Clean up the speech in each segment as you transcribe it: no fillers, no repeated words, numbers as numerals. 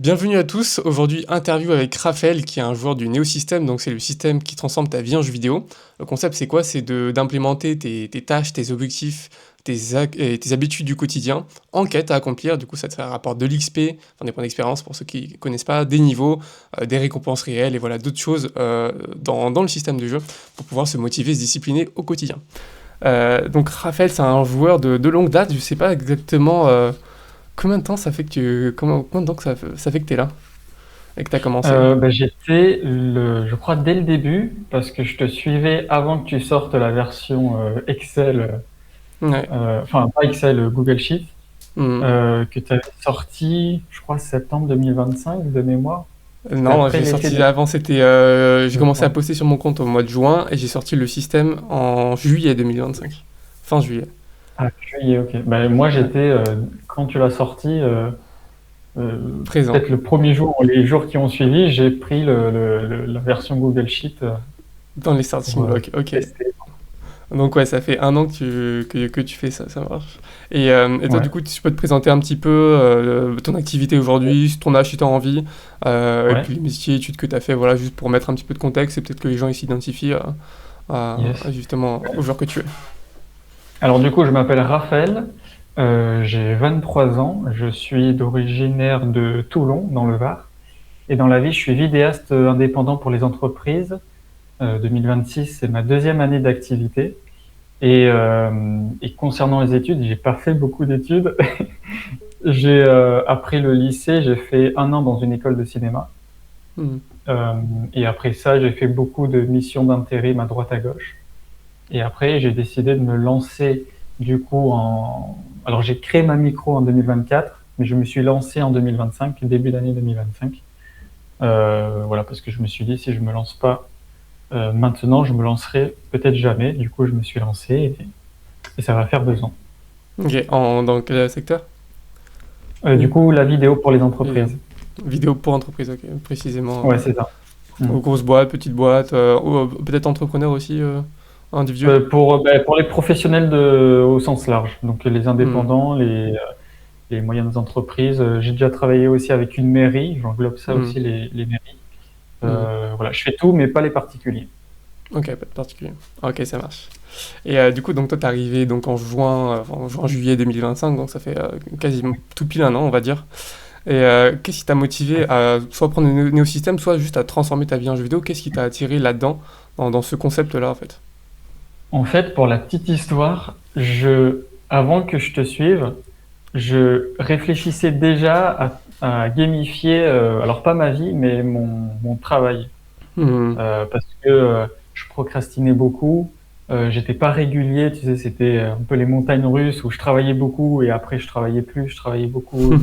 Bienvenue à tous. Aujourd'hui, interview avec Raphaël, qui est un joueur du Néosystème. Donc, c'est le système qui transforme ta vie en jeu vidéo. Le concept, c'est quoi? C'est d'implémenter tes tâches, tes objectifs, et tes habitudes du quotidien en quête à accomplir. Du coup, ça te fait un rapport de l'XP, enfin, des points d'expérience pour ceux qui connaissent pas, des niveaux, des récompenses réelles et voilà, d'autres choses dans le système de jeu pour pouvoir se motiver, se discipliner au quotidien. Donc, Raphaël, c'est un joueur de longue date. Je sais pas exactement. Combien de temps ça fait que combien de temps que ça fait que t'es là et que t'as commencé? J'étais je crois dès le début parce que je te suivais avant que tu sortes la version Excel, Ouais. enfin pas Excel, Google Sheet, Mhm. que tu avais sorti, je crois septembre 2025 de mémoire. C'était Non, après j'ai l'été sorti avant, j'ai je commencé à crois. poster sur mon compte au mois de juin et j'ai sorti le système en juillet 2025. Fin juillet. Ah, juillet, ok. Moi Ouais. j'étais quand tu l'as sorti, Présent. peut-être le premier jour ou les jours qui ont suivi, j'ai pris la version Google Sheet Dans les pour starting blocks. Ok. tester. Donc ouais, ça fait un an que tu fais ça, ça marche. Et toi, Ouais. du coup, tu peux te présenter un petit peu ton activité aujourd'hui, ton âge si tu as envie, et Ouais. puis les métiers, études que tu as fait, voilà, juste pour mettre un petit peu de contexte et peut-être que les gens ils s'identifient Yes. justement au joueur que tu es. Alors du coup, je m'appelle Raphaël, j'ai 23 ans, je suis d'originaire de Toulon, dans le Var. Et dans la vie, je suis vidéaste indépendant pour les entreprises. 2026, c'est ma deuxième année d'activité. Et concernant les études, j'ai pas fait beaucoup d'études. Après le lycée, j'ai fait un an dans une école de cinéma. Hmm. Euh, et après ça, j'ai fait beaucoup de missions d'intérim à droite à gauche. Et après, j'ai décidé de me lancer du coup Alors j'ai créé ma micro en 2024, mais je me suis lancé en 2025, début d'année 2025. Voilà, parce que je me suis dit, si je me lance pas maintenant, je me lancerai peut-être jamais. Du coup, je me suis lancé et ça va faire 2 ans. Ok, dans quel secteur? Du Ou coup, la vidéo pour les vidéo. entreprises. Vidéo pour entreprise, ok, précisément. Ouais, c'est ça. Mm. Grosse boîte, petite boîte, ou peut-être entrepreneur aussi, individuel. Pour les professionnels au sens large, donc les Hmm. indépendants, les moyennes entreprises. J'ai déjà travaillé aussi avec une mairie, j'englobe ça Hmm. aussi les mairies. Hmm. Voilà, je fais tout, mais pas les particuliers. Ok, pas de particulier. Ok, ça marche. Et du coup, donc toi, t'es arrivé donc en juin, juillet 2025, donc ça fait quasiment tout pile un an, on va dire. Et qu'est-ce qui t'a motivé à soit prendre le néosystème, soit juste à transformer ta vie en jeu vidéo? Qu'est-ce qui t'a attiré là-dedans, dans ce concept-là, en fait? En fait, pour la petite histoire, avant que je te suive, je réfléchissais déjà à gamifier, alors pas ma vie, mais mon travail. Hmm. Parce que je procrastinais beaucoup, j'étais pas régulier, tu sais, c'était un peu les montagnes russes où je travaillais beaucoup et après je travaillais plus, je travaillais beaucoup.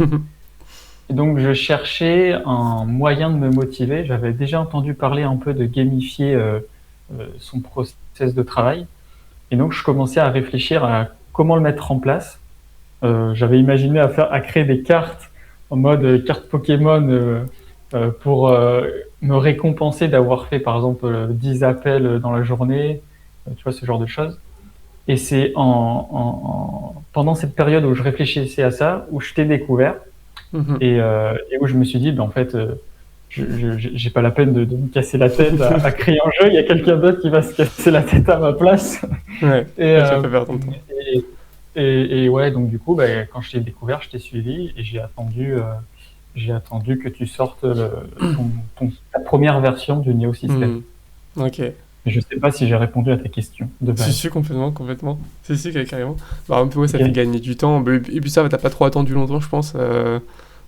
Et donc je cherchais un moyen de me motiver. J'avais déjà entendu parler un peu de gamifier son process de travail. Et donc je commençais à réfléchir à comment le mettre en place. J'avais imaginé à créer des cartes en mode carte Pokémon pour me récompenser d'avoir fait par exemple 10 appels dans la journée, tu vois, ce genre de choses. Et c'est pendant cette période où je réfléchissais à ça, où je t'ai découvert Mhm. et où je me suis dit, en fait, j'ai pas la peine de me casser la tête à créer un jeu, il y a quelqu'un d'autre qui va se casser la tête à ma place. Ouais, Et, ouais, tu vas euh, pas perdre ton temps. et, et ouais, donc du coup, quand je t'ai découvert, je t'ai suivi et j'ai attendu que tu sortes ta première version du Neo System. Hmm. Ok. Je sais pas si j'ai répondu à ta question de Si, base. si, complètement, complètement. Si, si, carrément. Bah, un peu, ouais, ça fait Ok. gagner du temps. Bah, et puis ça, va, t'as pas trop attendu longtemps, je pense.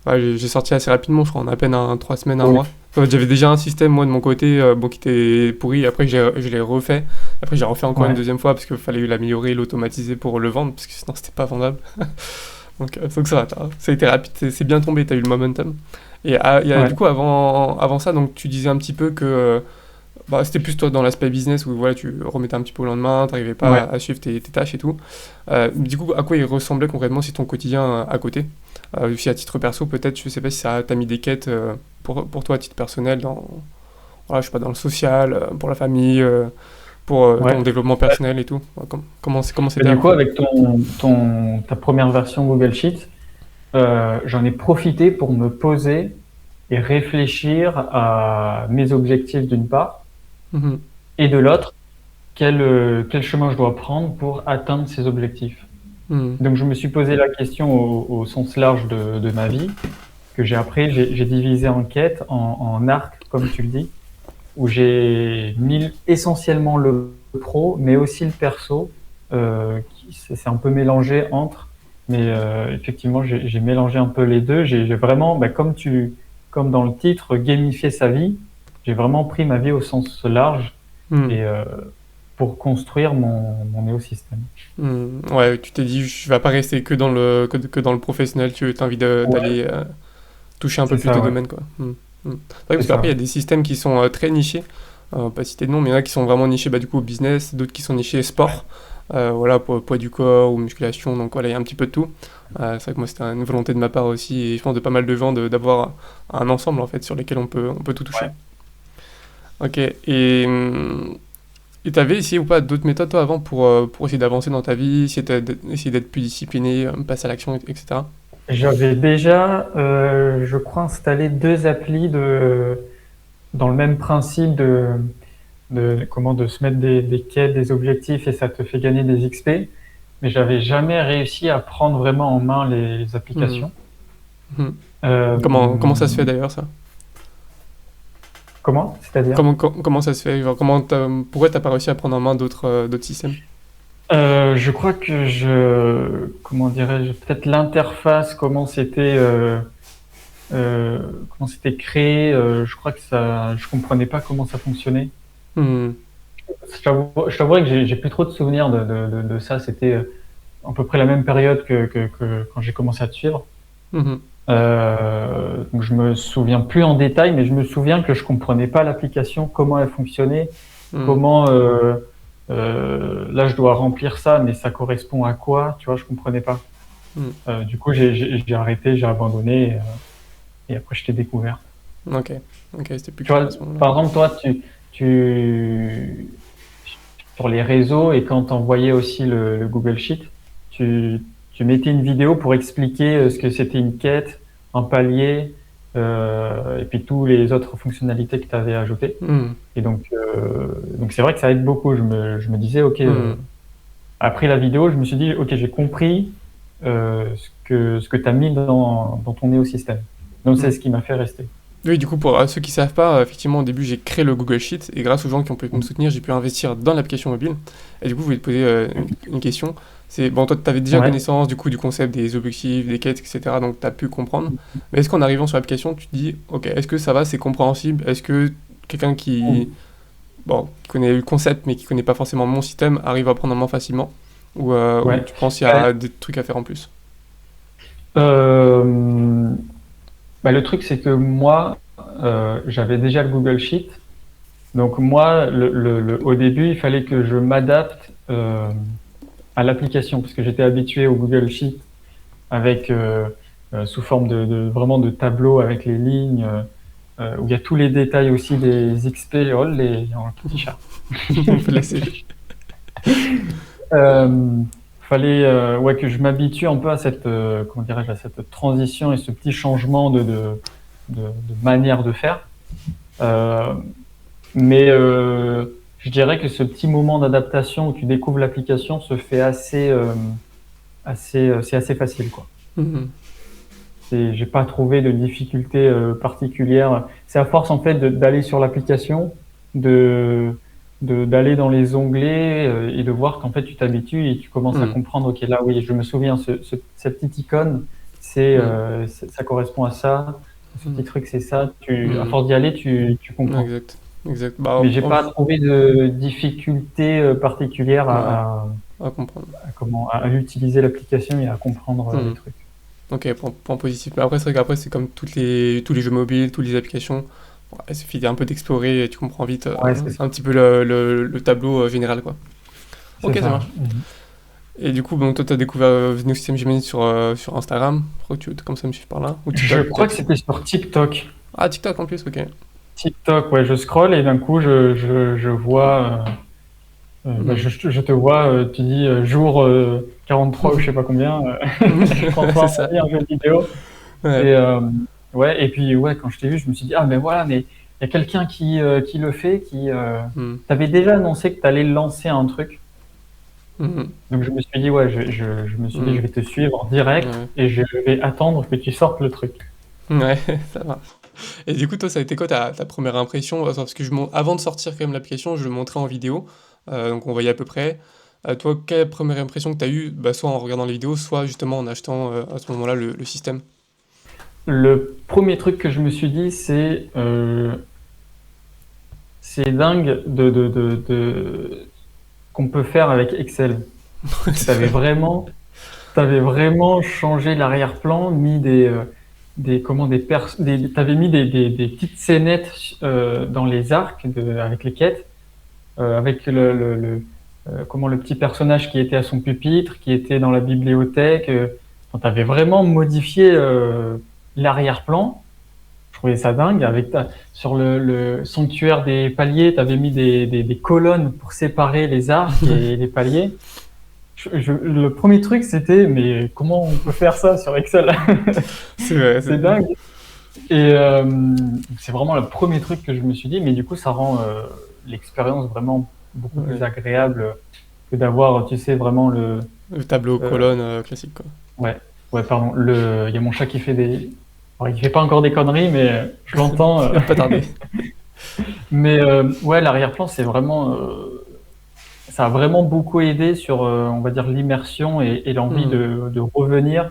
Ouais, j'ai sorti assez rapidement, je crois, en à peine 3 semaines, un Cool. mois. Enfin, j'avais déjà un système, moi, de mon côté, bon, qui était pourri. Après, je l'ai refait. Après, j'ai refait encore une Ouais. deuxième fois parce qu'il fallait l'améliorer, l'automatiser pour le vendre, parce que sinon, c'était pas vendable. Donc ça va, ça a été rapide, c'est bien tombé, t'as eu le momentum. Et Ouais. du coup, avant ça, donc, tu disais un petit peu que bah, c'était plus toi dans l'aspect business où voilà, tu remettais un petit peu au lendemain, t'arrivais pas Ouais. à suivre tes tâches et tout. Du coup, à quoi il ressemblait concrètement si ton quotidien à côté? Aussi à titre perso, peut-être, je sais pas si ça t'a mis des quêtes pour toi à titre personnel, voilà, je sais pas, dans le social, pour la famille, pour ton Ouais. développement personnel et tout. Comment c'était Du avant? coup, avec ta première version Google Sheet, j'en ai profité pour me poser et réfléchir à mes objectifs d'une part, Mhm. et de l'autre, quel chemin je dois prendre pour atteindre ces objectifs. Mhm. Donc je me suis posé la question au sens large de ma vie, que j'ai divisé en quêtes, en arcs, comme tu le dis, où j'ai mis essentiellement le pro, mais aussi le perso, c'est un peu mélangé entre, mais effectivement j'ai mélangé un peu les deux. J'ai vraiment, bah, comme dans le titre, gamifier sa vie. J'ai vraiment pris ma vie au sens large Mhm. et pour construire mon néosystème. Ouais, tu t'es dit, je vais pas rester que dans le professionnel, tu as envie Ouais, d'aller toucher un peu c'est plus ça, de ouais, domaines, quoi. C'est vrai, c'est parce qu'après, il y ça. a des systèmes qui sont très nichés, pas citer de nom, mais il y en a qui sont vraiment nichés, bah, du coup, au business, d'autres qui sont nichés Ouais, sport, voilà, pour poids du corps ou musculation, donc voilà, il y a un petit peu de tout. C'est vrai que moi, c'était une volonté de ma part aussi, et je pense de pas mal de gens, d'avoir un ensemble, en fait, sur lequel on peut tout toucher. ouais. Ok, et t'avais essayé ou pas d'autres méthodes, toi, avant, pour essayer d'avancer dans ta vie, essayer d'être plus discipliné, passer à l'action, etc. J'avais déjà, je crois, installé deux applis dans le même principe de se mettre des quêtes, des objectifs et ça te fait gagner des XP. Mais j'avais jamais réussi à prendre vraiment en main les Hmm. applications. Hmm. Euh, Comment ça se fait d'ailleurs, ça? Comment? C'est-à-dire? Comment ça se fait? Genre, pourquoi t'as pas réussi à prendre en main d'autres systèmes? Je crois que comment dirais-je, peut-être l'interface, euh, comment c'était créé. Je crois que je comprenais pas comment ça fonctionnait. Hmm. Je t'avouerais que j'ai plus trop de souvenirs de ça. C'était à peu près la même période que quand j'ai commencé à te suivre. Mhm. Donc je me souviens plus en détail, mais je me souviens que je comprenais pas l'application, comment elle fonctionnait, Hmm. comment là je dois remplir ça, mais ça correspond à quoi, tu vois, je comprenais pas. Hmm. Du coup j'ai arrêté, j'ai abandonné et après je t'ai découvert. Ok. Ok, c'était plus Tu clair vois, à ce moment-là. par exemple toi tu sur les réseaux et quand t'envoyais aussi le Google Sheet, tu mettais une vidéo pour expliquer ce que c'était une quête, un palier, et puis tous les autres fonctionnalités que tu avais ajoutées. Hmm. Et donc c'est vrai que ça aide beaucoup. Je me disais, ok, Hmm. après la vidéo, je me suis dit, ok, j'ai compris ce que tu as mis dans ton néosystème. Donc c'est Hmm. ce qui m'a fait rester. Oui, du coup, pour ceux qui savent pas, effectivement, au début, j'ai créé le Google Sheet et grâce aux gens qui ont pu me soutenir, j'ai pu investir dans l'application mobile. Et du coup, je voulais te poser une question. C'est, bon, toi, tu avais déjà Ouais. connaissance du coup du concept des objectifs, des quêtes, etc. Donc, tu as pu comprendre. Mais est-ce qu'en arrivant sur l'application, tu te dis, ok, est-ce que ça va, c'est compréhensible? Est-ce que quelqu'un qui connaît le concept mais qui connaît pas forcément mon système arrive à prendre en main facilement? Ou Ouais. tu penses qu'il y Bah, a des trucs à faire en plus? euh, Bah, le truc, c'est que moi, j'avais déjà le Google Sheet. Donc moi, au début, il fallait que je m'adapte à l'application parce que j'étais habitué au Google Sheet avec sous forme vraiment de tableau avec les lignes où il y a tous les détails aussi des XP. Oh, il y a un petit chat. On peut laisser. Euh, Fallait ouais que je m'habitue un peu à cette comment dirais-je à cette transition et ce petit changement de manière de faire. Euh, Mais je dirais que ce petit moment d'adaptation où tu découvres l'application se fait c'est assez facile, quoi. Mhm. J'ai pas trouvé de difficulté particulière. C'est à force en fait d'aller sur l'application, de d'aller dans les onglets et de voir qu'en fait tu t'habitues et tu commences à Mhm. comprendre. Ok, là oui, je me souviens, cette petite icône, Mhm. ça correspond à ça. Ce petit Mhm. truc, c'est ça. À Mhm. force d'y aller, tu comprends. Exact. Exact. Bah, Mais j'ai pas trouvé de difficulté particulière ouais, à comprendre. à utiliser l'application et à comprendre les Mhm. trucs. Ok, point positif. Mais après, c'est vrai qu'après, c'est comme tous les jeux mobiles, toutes les applications. Ouais, il suffit un peu d'explorer et tu comprends vite Ouais, c'est ça. un petit peu le tableau général, quoi. C'est Ok, ça ça. marche. Et du coup, bon, toi, t'as découvert Venus System, j'imagine, sur Instagram. Je crois que tu commences à me suivre par là. Ou Je TikTok, crois que peut-être. c'était sur TikTok. Ah, TikTok en plus, ok. TikTok, ouais, je scroll et d'un coup, je vois, bah, Mhm. je te vois, tu dis jour 43 ou je sais pas combien, je Ouais, c'est transforme ça. ma vie en jeu vidéo. Ouais. Et Ouais, et puis ouais, quand je t'ai vu, je me suis dit, ah, mais voilà, mais il y a quelqu'un qui le fait, Hmm. t'avais déjà annoncé que t'allais lancer un truc. Mhm. Donc je me suis dit, ouais, je me suis dit, je Mhm. vais te suivre en direct Ouais. et je vais attendre que tu sortes le truc. Ouais, ça marche. Et du coup, toi, ça a été quoi ta première impression? Parce que avant de sortir quand même l'application, je le montrais en vidéo, donc on voyait à peu près. Toi, quelle première impression que tu as eue, bah, soit en regardant les vidéos, soit justement en achetant à ce moment-là le système? Le premier truc que je me suis dit, c'est dingue qu'on peut faire avec Excel. Parce que C'est vrai. t'avais vraiment changé l'arrière-plan, mis t'avais mis des petites scénettes dans les arcs avec les quêtes, avec le petit personnage qui était à son pupitre, qui était dans la bibliothèque. Enfin, t'avais vraiment modifié l'arrière-plan. Je trouvais ça dingue. Sur le sanctuaire des paliers, t'avais mis des colonnes pour séparer les arcs et les paliers. Le premier truc, c'était, mais comment on peut faire ça sur Excel? C'est vrai. C'est dingue. Et c'est vraiment le premier truc que je me suis dit, mais du coup, ça rend l'expérience vraiment beaucoup plus Ouais. agréable que d'avoir, tu sais, vraiment Le tableau euh, colonne classique, quoi. ouais, ouais, pardon, il y a mon chat qui fait alors, il fait pas encore des conneries, mais je l'entends. Il va pas tarder. Mais ouais, l'arrière-plan, ça a vraiment beaucoup aidé sur, on va dire, l'immersion et l'envie Hmm. de revenir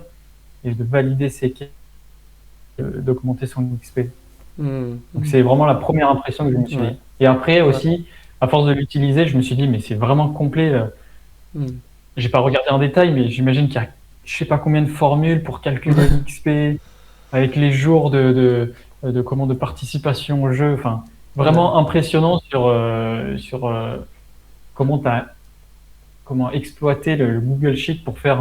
et de valider ses quêtes, d'augmenter son XP. Hmm. Donc Hmm. c'est vraiment la première impression que je me suis Ouais. dit. Et après Ouais. aussi, à force de l'utiliser, je me suis dit, mais c'est vraiment complet. Hmm. J'ai pas regardé en détail, mais j'imagine qu'il y a je sais pas combien de formules pour calculer l'XP, avec les jours de participation au jeu. Enfin, Ouais. vraiment impressionnant sur comment comment exploiter le Google Sheet pour faire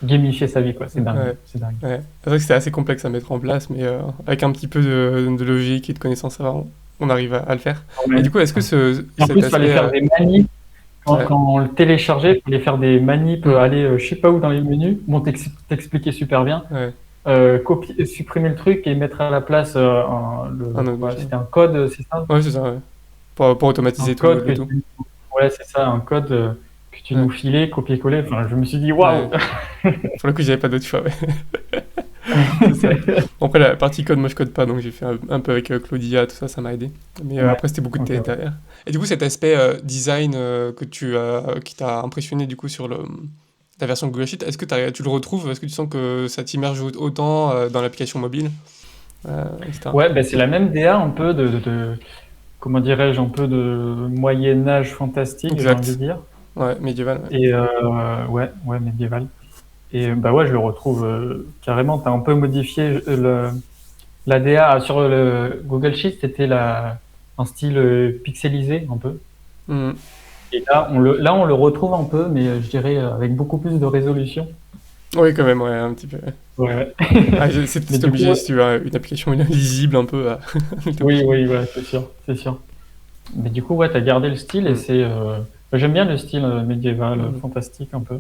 gamifier sa vie, quoi. C'est dingue, Ouais. c'est dingue. Ouais. C'est vrai que c'était assez complexe à mettre en place, mais avec un petit peu de logique et de connaissance, ça va, on arrive à le faire. Et Ouais, du coup, est-ce c'est que ça. Et en plus, cet il fallait aspect... faire des manips. ouais. Quand on le téléchargeait, il fallait faire des manips, Hmm. aller je sais pas où dans les menus. Bon, t'expliquais super bien. Ouais. Copier, supprimer le truc et mettre à la place Un autre quoi, machin. c'était un code, c'est ça? Ouais, c'est ça, ouais. Pour Un automatiser tout code le tout. ouais, c'est ça, un code que tu Ouais. nous filais, copier-coller. Enfin, je me suis dit, waouh! Ouais. Pour le coup, j'avais pas d'autre choix, ouais. C'est ça. Bon, après, la partie code, moi, je code pas, donc j'ai fait un peu avec Claudia, tout ça, ça m'a aidé. Mais Ouais, après, c'était beaucoup de ok, test ouais. derrière. Et du coup, cet aspect design qui t'a impressionné, du coup, sur la version Google Sheet, est-ce que tu le retrouves? Est-ce que tu sens que ça t'immerge autant dans l'application mobile, etc. Ouais, ben c'est la même DA un peu comment dirais-je, un peu de Moyen Âge fantastique, j'ai envie de Exact. dire. Ouais, médiéval, ouais. Et ouais, ouais, médiéval. Et bah ouais, je le retrouve carrément. T'as un peu modifié la DA sur le Google Sheet, c'était un style pixelisé un peu. Mhm. Et là, on le retrouve un peu, mais je dirais avec beaucoup plus de résolution. Oui, quand même, ouais, un petit peu. Ouais. Ouais. Ah, Mais c'est du coup, obligé si tu as une application lisible un peu. T'es oui, obligé. oui, ouais, c'est sûr, c'est sûr. Mais du coup, ouais, t'as gardé le style et Mhm. c'est. J'aime bien le style médiéval, Mhm. fantastique un peu.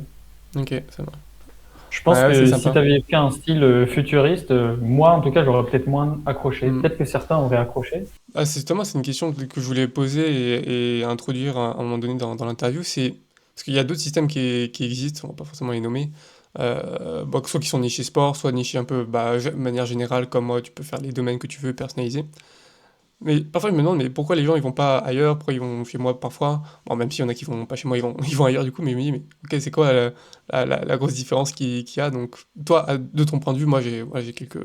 Ok, ça va. Je Ouais, pense ouais, c'est que si sympa. t'avais fait un style futuriste, moi en tout cas, j'aurais peut-être moins accroché. Mhm. Peut-être que certains auraient accroché. Ah, c'est justement, c'est une question que je voulais poser et introduire à un moment donné dans l'interview. C'est parce qu'il y a d'autres systèmes qui existent, on va pas forcément les nommer, bah, soit qui sont nichés sport, soit nichés un peu bah, de manière générale, comme moi, tu peux faire les domaines que tu veux personnaliser. Mais parfois, je me demande, mais pourquoi les gens ils vont pas ailleurs, pourquoi ils vont chez moi parfois? Bon, même s'il y en a qui vont pas chez moi, ils vont ailleurs du coup, mais je me dis, mais ok, c'est quoi la grosse différence qu'il y a? Donc, toi, de ton point de vue, moi, j'ai quelques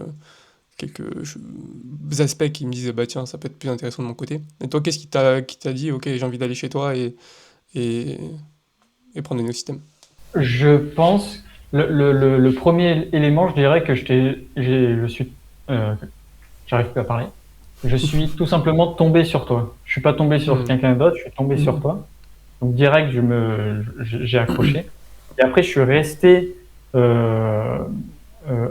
aspects qui me disent, bah tiens, ça peut être plus intéressant de mon côté. Et toi, qu'est-ce qui t'a dit, ok, j'ai envie d'aller chez toi et, et prendre un nouveau système? Je pense, le premier élément, je dirais que je suis, euh, j'arrive plus à parler. Je suis tout simplement tombé sur toi. Je suis pas tombé sur Hmm. quelqu'un d'autre, je suis tombé sur Mhm. toi. Donc direct, j'ai accroché. Et après, je suis resté euh,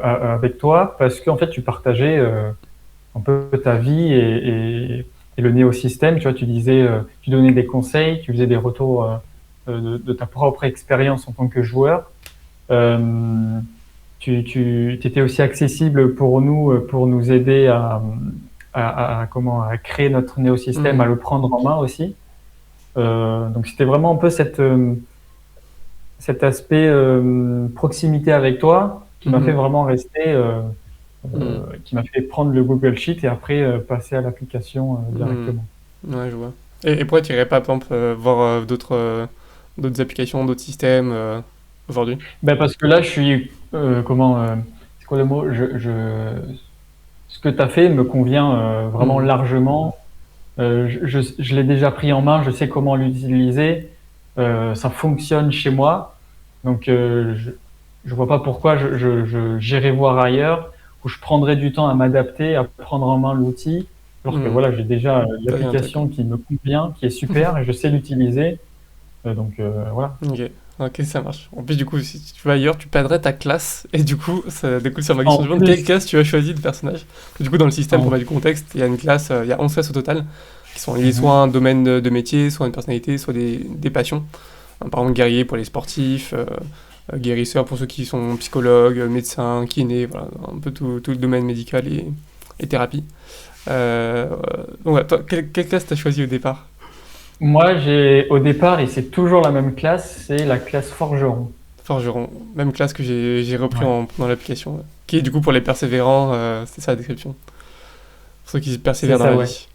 avec toi parce qu'en fait, tu partageais un peu ta vie et le néosystème. Tu vois, tu disais, tu donnais des conseils, tu faisais des retours de ta propre expérience en tant que joueur. Euh, tu étais aussi accessible pour nous aider à créer notre néosystème, à Hmm. le prendre en main aussi. Donc c'était vraiment un peu cet aspect proximité avec toi qui m'a fait Mhm. vraiment rester, Hmm. qui m'a fait prendre le Google Sheet et après passer à l'application Hmm. directement. Ouais, je vois. Et pourquoi tu irais pas, par exemple, voir d'autres applications, d'autres systèmes aujourd'hui? Ben parce que là, je suis, c'est quoi le mot? Ce que tu as fait me convient vraiment Hmm. largement. Je l'ai déjà pris en main, je sais comment l'utiliser, ça fonctionne chez moi, donc je vois pas pourquoi j'irai voir ailleurs, où je prendrai du temps à m'adapter, à prendre en main l'outil, alors que Hmm. voilà, j'ai déjà T'as dit un truc, quoi. l'application qui me convient, qui est super, et je sais l'utiliser, donc voilà. Ok, ok, ça marche. En plus, du coup, si tu vas ailleurs, tu perdrais ta classe, et du coup, ça découle sur ma question En suivante. Quelle plus, classe tu as choisi de personnage? Du coup, dans le système, pour en, mettre du contexte, il y a une classe, il y a 11 classes au total, qui sont liées soit Mhm. à un domaine de métier, soit à une personnalité, soit des passions. Par exemple, guerrier pour les sportifs, guérisseur pour ceux qui sont psychologues, médecins, kinés, voilà, un peu tout le domaine médical et thérapie. Euh, donc, ouais, toi, quelle classe t'as choisi au départ? Moi, au départ, et c'est toujours la même classe, c'est la classe forgeron. Forgeron, même classe que j'ai repris Ouais. dans l'application, ouais. Qui est du coup pour les persévérants, c'est ça la description. Pour ceux qui C'est persévèrent dans ça, la ouais. vie.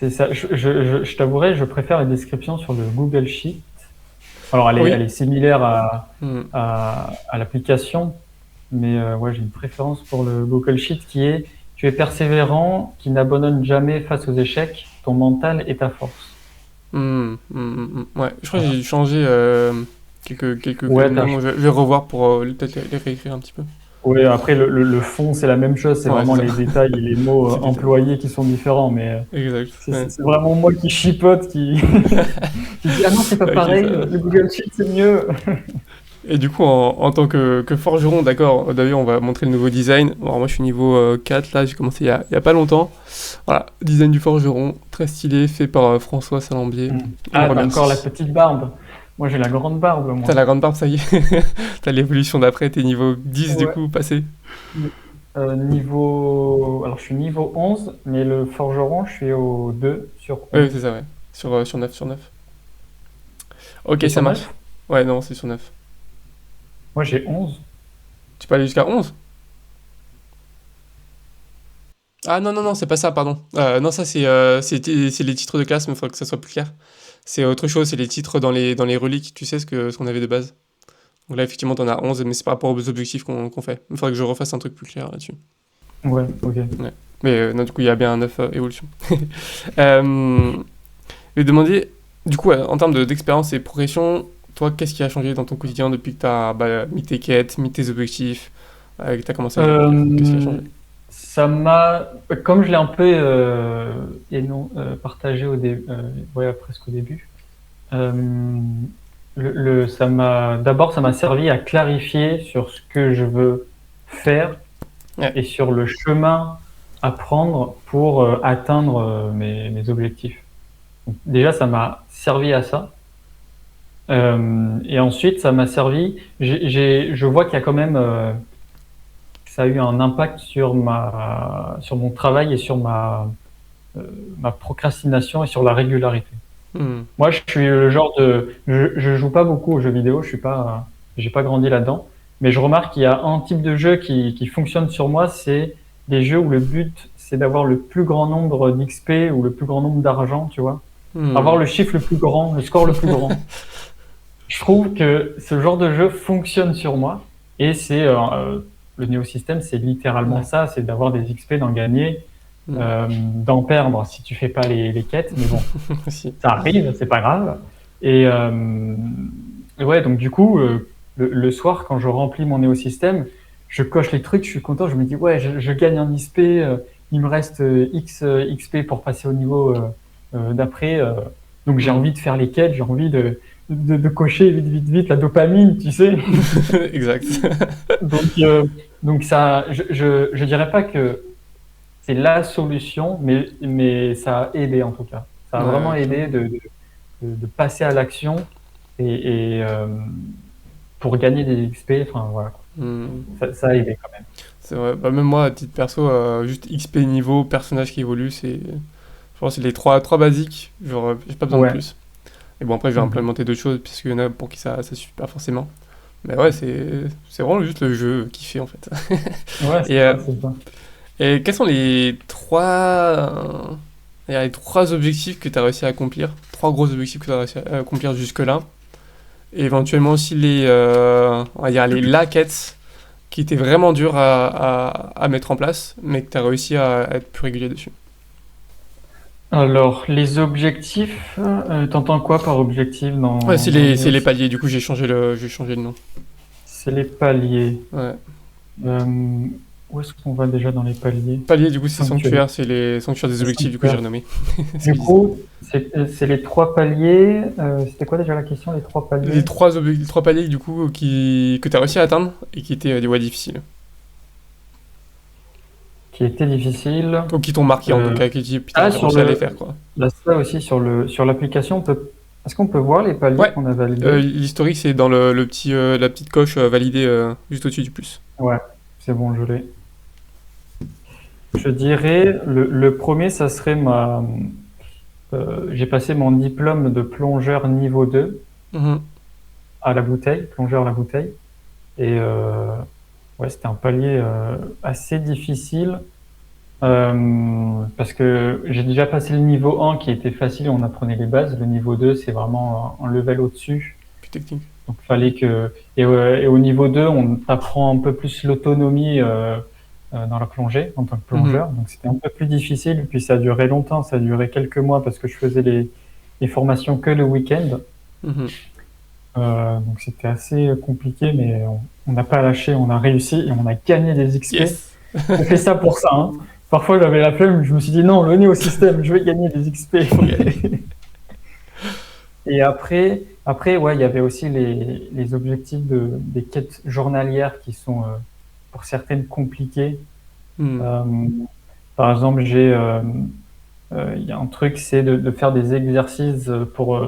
C'est ça. Je t'avouerai, je préfère la description sur le Google Sheet. Alors, elle Oui. est similaire Hmm. à l'application, mais ouais, j'ai une préférence pour le Google Sheet qui est: tu es persévérant, qui n'abandonne jamais face aux échecs, ton mental est ta force. Ouais, je crois que Voilà. j'ai dû changer quelques Ouais, noms. Je vais revoir pour peut-être les réécrire un petit peu. ouais, après, le fond, c'est la même chose, c'est Ouais, vraiment c'est ça. les détails et les mots C'est détaillé. employés qui sont différents, mais Exact. Ouais. c'est vraiment moi qui chipote, qui, qui dit: ah non, c'est pas Ok, pareil, ça va. le Google Sheet, c'est mieux. Et du coup, en tant que forgeron, d'accord, d'ailleurs, on va montrer le nouveau design. Bon, alors moi, je suis niveau 4, là, j'ai commencé il y a pas longtemps. Voilà, design du forgeron, très stylé, fait par François Salambier. On le Ah, t'as encore la remercie. petite barbe. Moi, j'ai la grande barbe, T'as moi. la grande barbe, ça y est. T'as l'évolution d'après, t'es niveau 10 du Ouais. coup, passé. Alors, je suis niveau 11, mais le forgeron, je suis au 2 sur Ouais, 11. c'est ça, ouais. Sur 9 sur 9. Ok, T'es ça sur marche. 9? Ouais, non, c'est sur 9. Moi, j'ai 11. Tu peux aller jusqu'à 11? Ah non, non, non, c'est pas ça, pardon. Non, ça, c'est les titres de classe, mais il faudrait que ça soit plus clair. C'est autre chose, c'est les titres dans les reliques, tu sais ce qu'on avait de base. Donc là, effectivement, t'en as 11, mais c'est par rapport aux objectifs qu'on fait. Il faudrait que je refasse un truc plus clair là-dessus. Ouais, ok. Ouais. Mais non, du coup, il y a bien un 9 évolution. euh, je vais demander, du coup, en termes d'expérience et progression, toi, qu'est-ce qui a changé dans ton quotidien depuis que t'as mis tes quêtes, mis tes objectifs, que t'as commencé à grandir? Qu'est-ce qui a Euh, changé? Ça m'a, comme je l'ai un peu partagé ouais, presque au début, euh, d'abord, ça m'a servi à clarifier sur ce que je veux faire Ouais. et sur le chemin à prendre pour atteindre mes objectifs. Donc, déjà, ça m'a servi à ça. Et ensuite, ça m'a servi. Je vois qu'il y a quand même, ça a eu un impact sur mon travail et sur euh, ma procrastination et sur la régularité. Hmm. Moi, je suis le genre je joue pas beaucoup aux jeux vidéo. J'ai pas grandi là-dedans. Mais je remarque qu'il y a un type de jeu qui fonctionne sur moi, c'est des jeux où le but, c'est d'avoir le plus grand nombre d'XP ou le plus grand nombre d'argent, tu vois. Avoir Hmm. le chiffre le plus grand, le score le plus grand. Je trouve que ce genre de jeu fonctionne sur moi et le néosystème, c'est littéralement Ouais. ça, c'est d'avoir des XP, d'en gagner, Hmm. d'en perdre si tu fais pas les quêtes, mais bon, Aussi. ça arrive, c'est pas grave. Et, ouais, donc du coup, le soir, quand je remplis mon néosystème, je coche les trucs, je suis content, je me dis ouais, je gagne un XP, il me reste X XP pour passer au niveau d'après. Donc j'ai Hmm. envie de faire les quêtes, j'ai envie de cocher vite, vite, vite la dopamine, tu sais. Exact. Donc, donc ça, je dirais pas que c'est la solution, mais ça a aidé en tout cas. Ça a Ouais, vraiment ouais, aidé clairement. de passer à l'action et pour gagner des XP. Enfin voilà. Hmm. Ça a aidé quand même. C'est vrai. Bah, même moi, à titre perso, juste XP niveau, personnage qui évolue, je pense que c'est les trois basiques. Genre, j'ai pas besoin de Ouais. plus. Et bon, après, je vais Mhm. implémenter d'autres choses, puisqu'il y en a pour qui ça suffit pas forcément. Mais ouais, c'est vraiment juste le jeu qui fait, en fait. Ouais, Et, c'est ça, c'est ça. et quels sont les trois objectifs que tu as réussi à accomplir? Trois gros objectifs que tu as réussi à accomplir jusque-là. Et éventuellement aussi on va dire la quête qui était vraiment dure à mettre en place, mais que tu as réussi à être plus régulier dessus. Alors, les objectifs, t'entends quoi par objectif Ouais, dans c'est Neo? les paliers, du coup j'ai changé le nom. C'est les paliers. Ouais. Euh, Où est-ce qu'on va déjà dans les paliers? Palier, du coup, c'est Sanctuaire. sanctuaire, c'est les sanctuaires des Les objectifs, du coup j'ai sanctuaires. renommé ce Du que je disais. coup, c'est les trois paliers. C'était quoi déjà la question, les trois paliers? Les trois paliers, du coup, que tu as réussi à atteindre et qui étaient des voies difficiles. Qui étaient difficiles. Ou qui t'ont marqué en tout Euh, cas, que tu as ah, sur réussi à les faire, quoi. là, ça aussi, sur l'application, est-ce qu'on peut voir les paliers Ouais, qu'on a validés? l'historique, c'est dans la petite coche validée juste au-dessus du plus. Ouais, c'est bon, je l'ai. Je dirais, le premier, ça serait j'ai passé mon diplôme de plongeur niveau 2 Mhm, à la bouteille, plongeur à la bouteille. Et ouais, c'était un palier assez difficile parce que j'ai déjà passé le niveau 1 qui était facile, on apprenait les bases. Le niveau 2, c'est vraiment un level au-dessus. plus technique. Donc, fallait que. Et au niveau 2, on apprend un peu plus l'autonomie dans la plongée en tant que Mhm, plongeur. Donc, c'était un peu plus difficile. Puis, ça a duré longtemps, ça a duré quelques mois parce que je faisais les formations que le week-end. mhm. Donc, c'était assez compliqué, mais on n'a pas lâché, on a réussi et on a gagné des XP. Yes! On fait ça pour ça, hein. Parfois, j'avais la flemme, je me suis dit non, le au système, je vais gagner des XP. Faut y aller. Et après, ouais, il y avait aussi les objectifs des quêtes journalières qui sont pour certaines compliquées. Hmm, Euh, Par exemple, il y a un truc, c'est de faire des exercices pour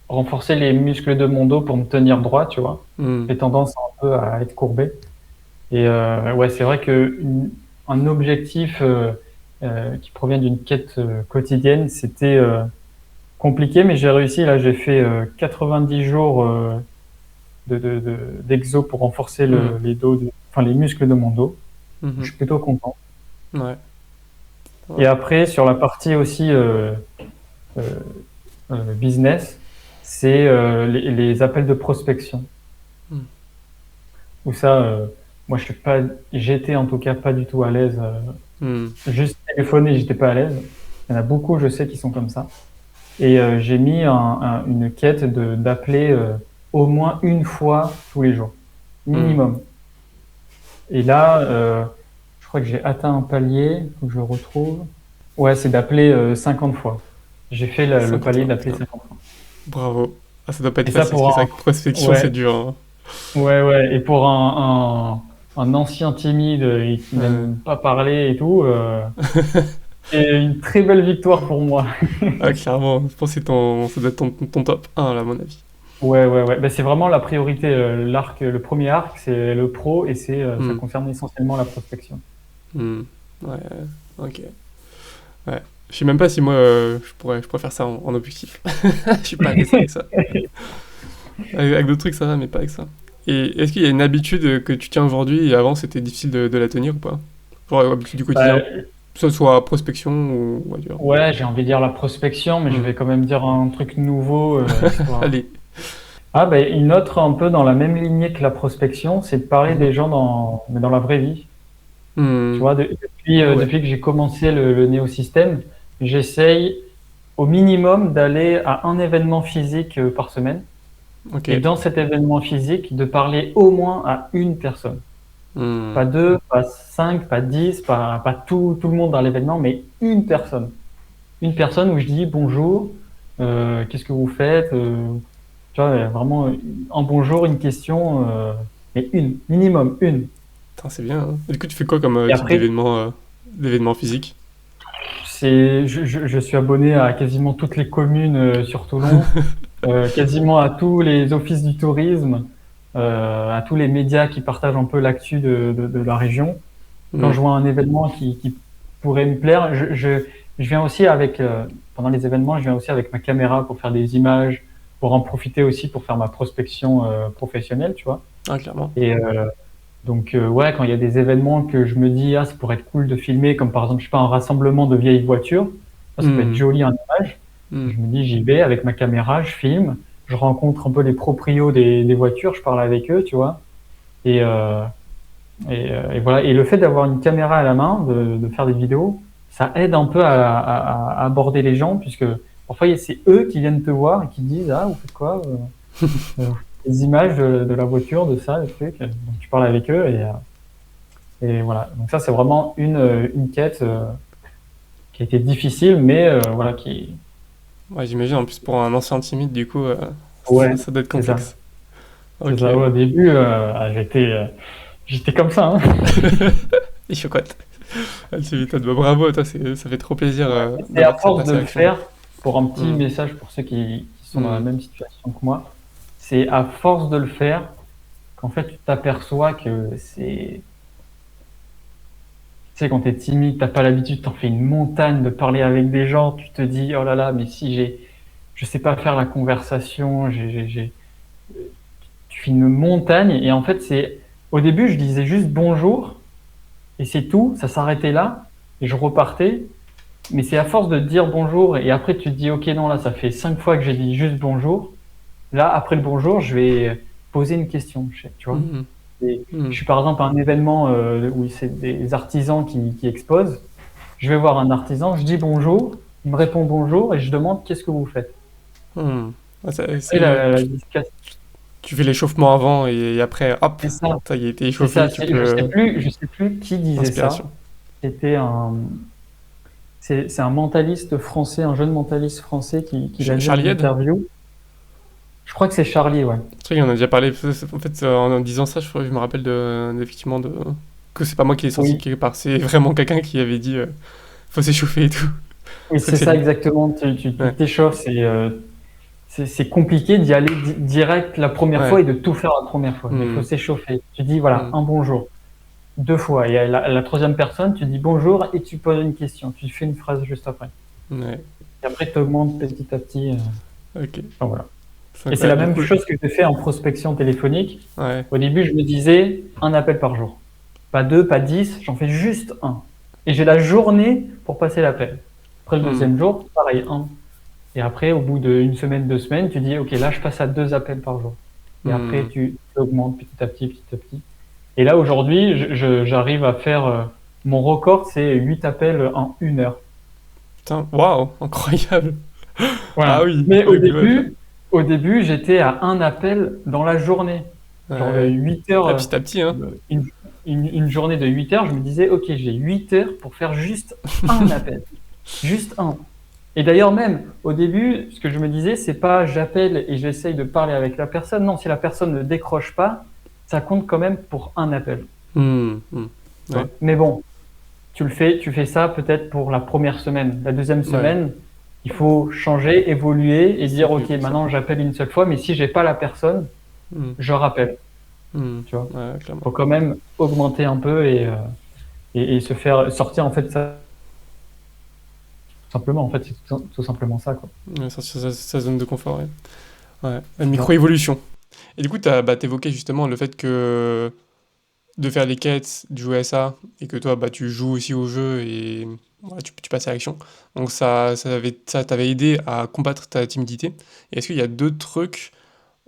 renforcer les muscles de mon dos pour me tenir droit, tu vois. hmm, J'ai tendance un peu à être courbé. Et ouais, c'est vrai que un objectif qui provient d'une quête quotidienne, c'était compliqué, mais j'ai réussi. Là, j'ai fait 90 jours d'exo pour renforcer hmm, enfin, les muscles de mon dos. Je mhm. suis plutôt content. Ouais, Et ouais. après, sur la partie aussi euh, business, c'est les appels de prospection. Hmm, Où ça, moi, j'étais en tout cas pas du tout à l'aise. hmm, Juste téléphoner, j'étais pas à l'aise. Il y en a beaucoup, je sais, qui sont comme ça. Et j'ai mis une quête d'appeler au moins une fois tous les jours, hmm. minimum. Et là, je crois que j'ai atteint un palier, faut que je le retrouve. Ouais, c'est d'appeler 50 fois. J'ai fait le 50 palier fois, d'appeler putain. 50 fois. Bravo. Ah, ça doit pas être Et ça facile, parce pour que c'est vrai que prospection, c'est ouais, dur, hein. ouais. Et pour un ancien timide et qui Euh, n'aime pas parler et tout, c'est une très belle victoire pour moi. Ah, clairement, je pense que ça doit être ton top 1, là, à mon avis. Ouais. Ben, c'est vraiment la priorité. Le premier arc, c'est le pro et ça Hmm, concerne essentiellement la prospection. hmm. Ouais, ok. Ouais. Je sais même pas si moi, je pourrais faire ça en objectif. Je suis pas à l'aise avec ça. Avec d'autres trucs, ça va, mais pas avec ça. Et est-ce qu'il y a une habitude que tu tiens aujourd'hui et avant c'était difficile de la tenir ou pas? Genre habitude du quotidien, Bah, que ce soit prospection ou ailleurs. ouais, j'ai envie de dire la prospection, mais je Hmm. vais quand même dire un truc nouveau, histoire. Allez. Ah, ben, une autre un peu dans la même lignée que la prospection, c'est de parler Mhm. des gens mais dans la vraie vie. Tu Hmm. vois, Ah ouais. depuis que j'ai commencé le néosystème, j'essaye au minimum d'aller à un événement physique par semaine. Ok. Et dans cet événement physique, de parler au moins à une personne. Hmm. Pas deux, pas cinq, pas dix, pas tout le monde dans l'événement, mais une personne. Une personne où je dis bonjour, qu'est-ce que vous faites, tu vois, vraiment un bonjour, une question, mais minimum une. Putain, c'est bien, hein. Et du coup, tu fais quoi comme Et type après, d'événement physique? je suis abonné à quasiment toutes les communes sur Toulon, quasiment à tous les offices du tourisme. à tous les médias qui partagent un peu l'actu de la région. Quand Hmm. je vois un événement qui pourrait me plaire, je viens aussi avec, pendant les événements, je viens aussi avec ma caméra pour faire des images, pour en profiter aussi pour faire ma prospection professionnelle, tu vois. Ah, clairement. Et donc, ouais, quand il y a des événements que je me dis, ah, ça pourrait être cool de filmer, comme par exemple, je sais pas, un rassemblement de vieilles voitures, ça peut être Hmm. joli en image. Hmm. Je me dis, j'y vais avec ma caméra, je filme, je rencontre un peu les proprios des voitures, je parle avec eux, tu vois. Et, et voilà. Et le fait d'avoir une caméra à la main, de faire des vidéos, ça aide un peu à aborder les gens, puisque parfois c'est eux qui viennent te voir et qui te disent, ah, vous faites quoi? Les images de la voiture, de ça, le truc. Donc tu parles avec eux et voilà. Donc ça, c'est vraiment une quête qui a été difficile, mais voilà, qui. Ouais, j'imagine, en plus, pour un ancien timide, du coup, Ouais, ça doit être c'est ça. complexe. C'est Ok. ça. Au début, j'étais comme ça, hein. Il chocotte. Ah, tu m'étonnes. Bah, bravo, toi, ça fait trop plaisir Et c'est à d'avoir force cette de le réaction. faire, pour un petit Hmm. message pour ceux qui sont dans la Hmm. même situation que moi, c'est à force de le faire qu'en fait tu t'aperçois que c'est. Tu sais, quand t'es timide, t'as pas l'habitude, t'en fais une montagne de parler avec des gens, tu te dis, oh là là, mais si je sais pas faire la conversation, tu fais une montagne, et en fait, au début, je disais juste bonjour, et c'est tout, ça s'arrêtait là, et je repartais, mais c'est à force de dire bonjour, et après tu te dis, ok, non, là, ça fait 5 fois que j'ai dit juste bonjour, là, après le bonjour, je vais poser une question, tu vois. Hmm. Et Hmm. je suis par exemple à un événement où c'est des artisans qui exposent. Je vais voir un artisan, je dis bonjour, il me répond bonjour et je demande qu'est-ce que vous faites. Hmm. Ouais, Après, la discussion, tu fais l'échauffement avant et après, hop, c'est ça, ça y est, t'es c'est ça. échauffé, tu peux. Je sais plus qui disait ça. Inspiration. C'était c'est un mentaliste français, un jeune mentaliste français qui l'a dit dans Charlie une Head? interview. Je crois que c'est Charlie, ouais. C'est vrai qu'on a déjà parlé. En fait, en disant ça, je me rappelle effectivement que c'est pas moi qui l'ai sorti Oui, quelque part. C'est vraiment quelqu'un qui avait dit faut s'échauffer et tout. oui, C'est vrai que c'est c'est ça lui. exactement. Tu Ouais, t'échauffes, c'est compliqué d'y aller direct la première ouais. fois et de tout faire la première fois. Mais il faut Hmm, s'échauffer. Tu dis, voilà, hmm, un bonjour. 2 fois. Et à la troisième personne, tu dis bonjour et tu poses une question. Tu fais une phrase juste après. ouais, Et après, tu augmentes petit à petit. ok. Enfin, voilà. C'est Et c'est la incroyable. Du même coup, chose que j'ai fait en prospection téléphonique. ouais. Au début, je me disais un appel par jour. Pas deux, pas 10, j'en fais juste un. Et j'ai la journée pour passer l'appel. Après le Hmm, deuxième jour, pareil, un. Et après, au bout d'une semaine, 2 semaines, tu dis, OK, là, je passe à 2 appels par jour. Et après, hmm. tu augmentes petit à petit, petit à petit. Et là, aujourd'hui, j'arrive à faire, mon record, c'est 8 appels en 1 heure. Putain, waouh, incroyable. Ah Voilà. oui, Mais ok, ouais, au début, j'étais à un appel dans la journée. Genre de ouais. 8 heures, Ah, petit à petit, hein. une, une journée de 8 heures, je me disais, OK, j'ai 8 heures pour faire juste un appel. Juste un. Et d'ailleurs, même au début, ce que je me disais, c'est pas j'appelle et j'essaye de parler avec la personne. Non, si la personne ne décroche pas, ça compte quand même pour un appel. Hmm, hmm. Tu Ouais, vois. Mais bon, tu fais ça peut-être pour la première semaine. La deuxième ouais. semaine, il faut changer, évoluer et C'est dire, plus, OK, plus maintenant simple. j'appelle une seule fois, mais si j'ai pas la personne, Hmm, je rappelle. hmm. Tu vois. Ouais, clairement. Faut quand même augmenter un peu et se faire sortir en fait ça. Simplement, en fait, c'est tout simplement ça, quoi. Ouais, sortir sa zone de confort, ouais. Ouais, une C'est ça. micro-évolution. Et du coup, t'évoquais justement le fait que de faire les quêtes, de jouer à ça, et que toi, tu joues aussi au jeu et ouais, tu passes à l'action. Donc ça t'avait aidé à combattre ta timidité. Et est-ce qu'il y a d'autres trucs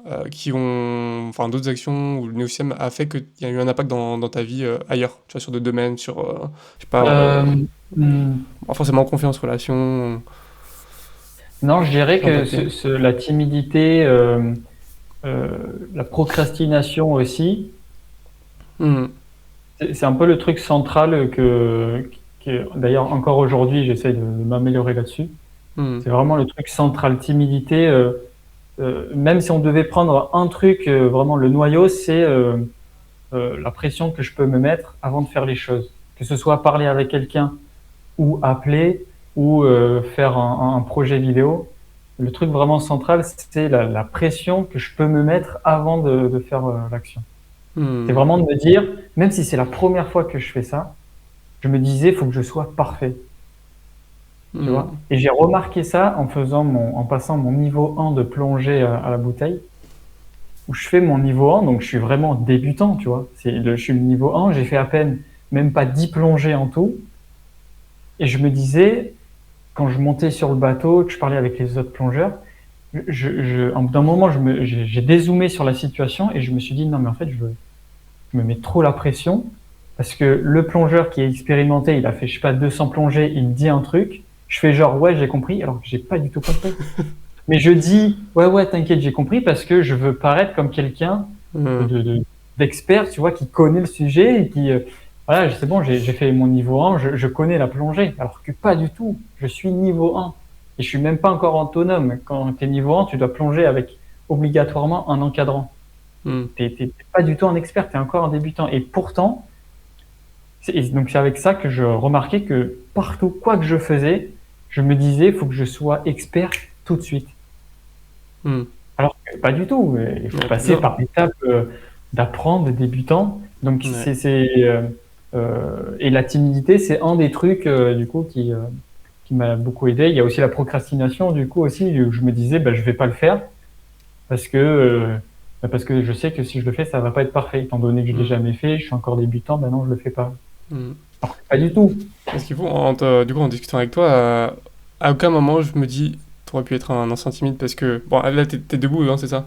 enfin d'autres actions où le néo-système a fait qu'il y a eu un impact dans ta vie ailleurs, tu vois, sur d'autres domaines, je sais pas, Euh, hmm, pas forcément confiance, relation, non, je dirais que impacté. la timidité, euh, la procrastination aussi, Hmm, c'est un peu le truc central d'ailleurs encore aujourd'hui, j'essaie de m'améliorer là-dessus. hmm, C'est vraiment le truc central, timidité. Même si on devait prendre un truc, vraiment le noyau, c'est la pression que je peux me mettre avant de faire les choses. Que ce soit parler avec quelqu'un ou appeler ou faire un projet vidéo. le truc vraiment central, c'est la pression que je peux me mettre avant de faire l'action. C'est Hmm. vraiment de me dire, même si c'est la première fois que je fais ça, je me disais, il faut que je sois parfait, tu vois. Hmm. Et j'ai remarqué ça en passant mon niveau 1 de plongée à la bouteille, où je fais mon niveau 1, donc je suis vraiment débutant, tu vois. Je suis le niveau 1, j'ai fait à peine, même pas 10 plongées en tout. Et je me disais, quand je montais sur le bateau, que je parlais avec les autres plongeurs, d'un moment, j'ai dézoomé sur la situation et je me suis dit, non, mais en fait, je me mets trop la pression parce que le plongeur qui est expérimenté, il a fait, je sais pas, 200 plongées, il me dit un truc, je fais genre, ouais, j'ai compris, alors que j'ai pas du tout compris. Mais je dis, ouais, ouais, t'inquiète, j'ai compris parce que je veux paraître comme quelqu'un Hmm. d'expert, tu vois, qui connaît le sujet et qui, voilà, c'est bon, j'ai fait mon niveau 1, je connais la plongée. Alors que pas du tout. Je suis niveau 1. Et je suis même pas encore autonome. Quand tu es niveau 1, tu dois plonger avec obligatoirement un encadrant. Hmm. T'es pas du tout un expert, tu es encore un débutant. Et pourtant, et donc c'est avec ça que je remarquais que partout, quoi que je faisais, je me disais, il faut que je sois expert tout de suite. Hmm. Alors que pas du tout. Il faut Ouais, passer non. par l'étape d'apprendre, de débutant. Donc Ouais. et la timidité, c'est un des trucs du coup qui m'a beaucoup aidé. Il y a aussi la procrastination du coup aussi. Où je me disais, bah, je vais pas le faire parce que parce que je sais que si je le fais, ça va pas être parfait. Étant donné que je l'ai Hmm. jamais fait, je suis encore débutant, ben non, je le fais pas. Hmm. Alors que pas du tout. Parce qu'il faut, du coup, en discutant avec toi, à aucun moment je me dis, t'aurais pu être un ancien timide parce que, bon, là, t'es debout, hein, c'est ça?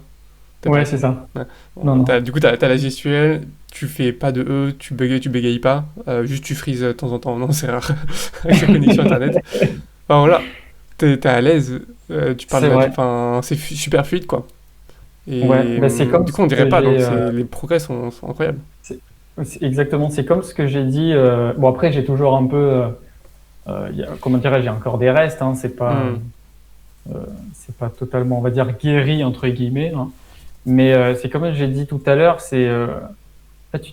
T'es pas Ouais, c'est assis. ça. Ouais. Bon, Non, non. du coup, t'as la gestuelle, tu fais pas de E, tu bégayes pas, juste tu frises de temps en temps. Non, c'est rare, avec la connexion internet. Enfin voilà, t'es à l'aise, tu parles C'est là, vrai. enfin, c'est super fluide quoi. Ouais, Et ben c'est comme du ce coup, on dirait que pas, donc j'ai. les progrès sont incroyables. C'est exactement, c'est comme ce que j'ai dit. Bon, après, j'ai toujours un peu, comment dirais-je, j'ai encore des restes. Hein, Hmm. c'est pas totalement, on va dire, guéri entre guillemets. Hein. Mais c'est comme j'ai dit tout à l'heure,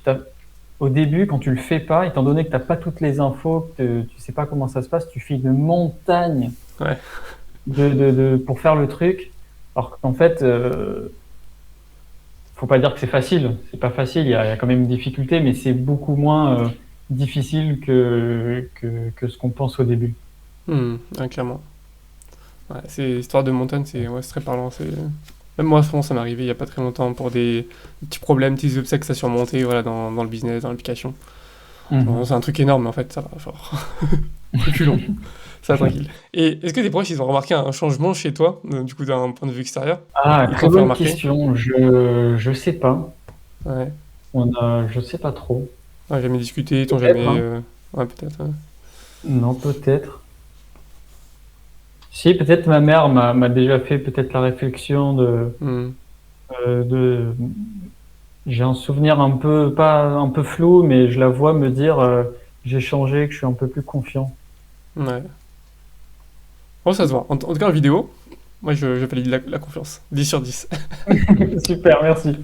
là, au début, quand tu le fais pas, étant donné que t'as pas toutes les infos, que tu sais pas comment ça se passe, tu fais une montagne Ouais. pour faire le truc. Alors qu'en fait, faut pas dire que c'est facile. C'est pas facile. Il y a quand même une difficulté, mais c'est beaucoup moins difficile que ce qu'on pense au début. Hmm. Ouais, clairement. Ouais, c'est histoire de montagne, c'est très parlant. Même moi, franchement, ça m'est arrivé il y a pas très longtemps pour des petits problèmes, petits obstacles à surmonter, voilà, dans le business, dans l'application. Bon, Mhm. c'est un truc énorme, mais en fait, ça va, genre, plus long. Ça va tranquille. Et est-ce que tes proches, ils ont remarqué un changement chez toi, du coup, d'un point de vue extérieur? Ah, Ils très t'ont fait bonne remarquer? question. Je sais pas. Ouais. Je sais pas trop. Ouais, jamais discuté, ils t'ont Peut-être, jamais. hein. Ouais, peut-être. Ouais. Non, peut-être. Si, peut-être ma mère m'a déjà fait peut-être la réflexion Hmm. de, j'ai un souvenir un peu, pas un peu flou, mais je la vois me dire, j'ai changé, que je suis un peu plus confiant. Ouais. Bon, ça se voit. En tout cas, en vidéo, moi, je valide la confiance. 10 sur 10. Super, merci.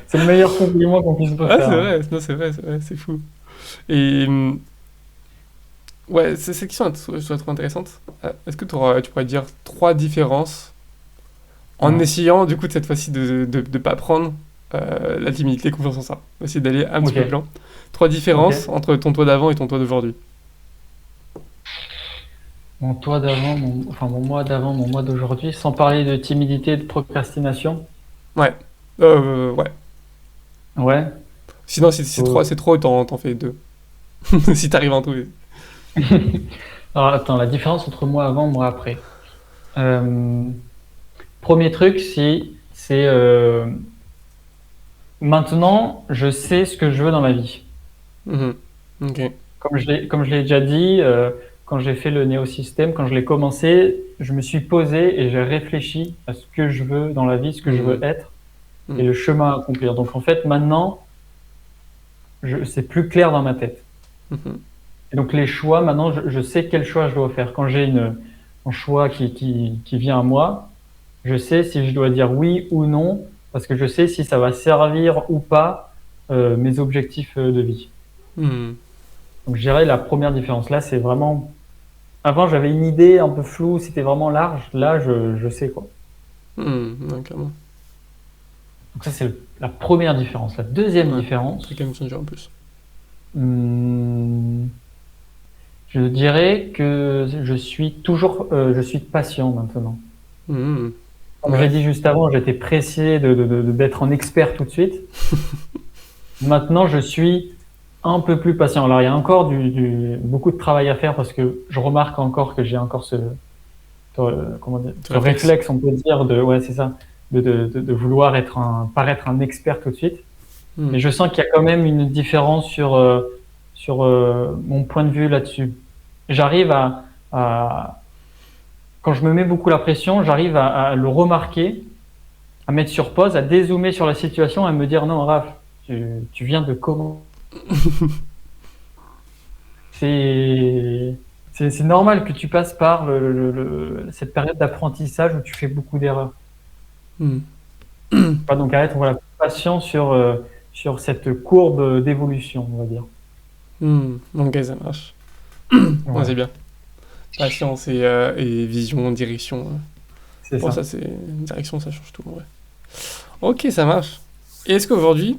C'est le meilleur compliment qu'on puisse me Ah, c'est faire. vrai, non, c'est vrai, c'est fou. Et ouais, cette question, je trouve intéressante. Est-ce que tu pourrais dire trois différences en Ouais. essayant, du coup, de cette fois-ci, de pas prendre la timidité, confiance en ça. Essayer d'aller un petit Ok, peu plus loin. Trois différences ok. entre ton toi d'avant et ton toi d'aujourd'hui. Mon toi d'avant, enfin mon moi d'avant, mon moi d'aujourd'hui, sans parler de timidité et de procrastination. Ouais. Ouais. Ouais. Sinon, si c'est Euh, trois, c'est trop, t'en fais deux. Si t'arrives à en trouver. Alors attends, la différence entre moi avant, moi après. Euh, Premier truc, c'est maintenant, je sais ce que je veux dans ma vie. Mhm. Ok. Comme je l'ai déjà dit, quand j'ai fait le néosystème, quand je l'ai commencé, je me suis posé et j'ai réfléchi à ce que je veux dans la vie, ce que je veux Mhm. être et Mhm. le chemin à accomplir. Donc en fait, maintenant, c'est plus clair dans ma tête. Mhm. Et donc les choix, maintenant, je sais quel choix je dois faire. Quand j'ai un choix qui vient à moi, je sais si je dois dire oui ou non, parce que je sais si ça va servir ou pas mes objectifs de vie. Mhm. Donc je dirais la première différence là, c'est vraiment Avant, j'avais une idée un peu floue, c'était vraiment large. Là, je sais quoi. Ouais, clairement. Donc ça, c'est la première différence. La deuxième Ouais, différence, c'est quand même changer en plus. hmm, je dirais que je suis patient maintenant. Hmm, Comme j'ai ouais. dit juste avant, j'étais pressé d'être un expert tout de suite. Maintenant, je suis un peu plus patient. Alors, il y a encore beaucoup de travail à faire parce que je remarque encore que j'ai encore comment dire, Tu ce réflexes. réflexe, on peut dire, ouais, c'est ça, de vouloir paraître un expert tout de suite. Hmm, Mais je sens qu'il y a quand même une différence sur mon point de vue là-dessus. J'arrive quand je me mets beaucoup la pression, j'arrive à le remarquer, à mettre sur pause, à dézoomer sur la situation, à me dire non, Raph, tu viens de comment? C'est c'est normal que tu passes par cette période d'apprentissage où tu fais beaucoup d'erreurs. hmm, Pas donc à être voilà, patient sur cette courbe d'évolution, on va dire. Ok, ça marche. Ouais, c'est Voilà, bien. Patience et vision, direction. c'est Bon, ça. ça, c'est. Direction, ça change tout, en vrai. Ok, ça marche. Et est-ce qu'aujourd'hui.